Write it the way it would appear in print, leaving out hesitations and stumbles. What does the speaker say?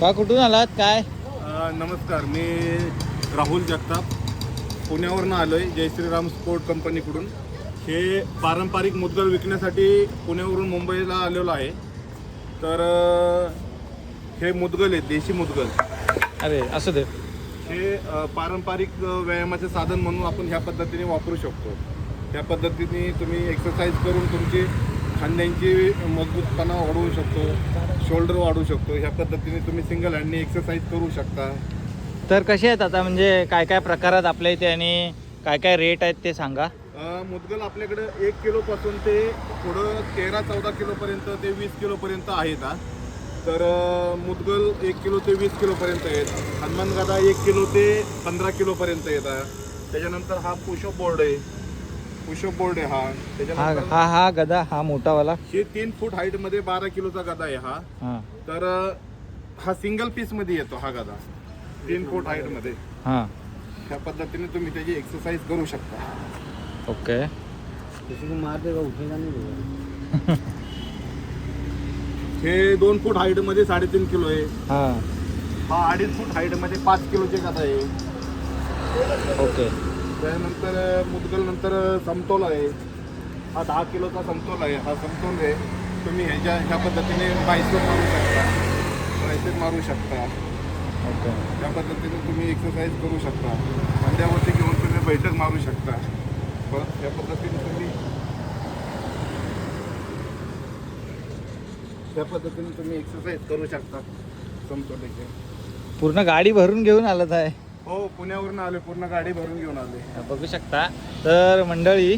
का कुठून आलात काय? नमस्कार, मी राहुल जगताप पुण्यावरून आलो आहे. जय श्रीराम स्पोर्ट कंपनीकडून. हे पारंपरिक मुदगल विकण्यासाठी पुण्यावरून मुंबईला आलेलो आहे. तर हे मुदगल आहे, देशी मुदगल. अरे असं दे. हे पारंपरिक व्यायामाचे साधन म्हणून आपण ह्या पद्धतीने वापरू शकतो. त्या पद्धतीने तुम्ही एक्सरसाइज करून तुमची खांद्यांची मजबूतपणा वाढवू शकतो, शोल्डर वाढवू शकतो. ह्या पद्धतीने तुम्ही सिंगल हँडने एक्सरसाइज करू शकता. तर कसे आहेत आता, म्हणजे काय काय प्रकारात आपल्या इथे आणि काय काय रेट आहेत ते सांगा. मुदगल आपल्याकडे 1 किलोपासून ते पुढं 13-14 किलोपर्यंत ते 20 किलोपर्यंत आहेत. तर मुदगल 1 किलो ते 20 किलोपर्यंत आहेत. हनुमान गदा 1 किलो ते 15 किलोपर्यंत येतात. त्याच्यानंतर हा पुशअप बोर्ड आहे. पुशअप बोर्ड आहे हा. हा त्याच्यानंतर हा हा गदा, हा मोठावाला. हे 3 फूट हाईटमध्ये 12 किलोचा गदा आहे हा. हां तर हा सिंगल पीसमध्ये येतो हा गदा, 3 फूट हाईटमध्ये. हां ह्या पद्धतीने तुम्ही त्याची एक्सरसाइज करू शकता. ओके. हे 2 फूट हाईटमध्ये 3.5 किलो आहे. हां हा 2.5 फूट हाईटमध्ये 5 किलोचे गदा आहे. ओके. त्यानंतर मुदगल नंतर समतोल आहे. हा 10 किलोचा समतोल आहे. हा समतोल आहे. तुम्ही ह्या पद्धतीने बायसेप मारू शकता, ट्रायसेप मारू शकता. ओके. त्या पद्धतीने तुम्ही एक्सरसाइज करू शकता. खांद्यावरती घेऊन तुम्ही बैठक मारू शकता. परत त्या पद्धतीने तुम्ही एक्सरसाइज करू शकता समतोलीचे. पूर्ण गाडी भरून घेऊन आलत आहे. हो, पुण्यावरून आले, पूर्ण गाडी भरून घेऊन आले. बघू शकता. तर मंडळी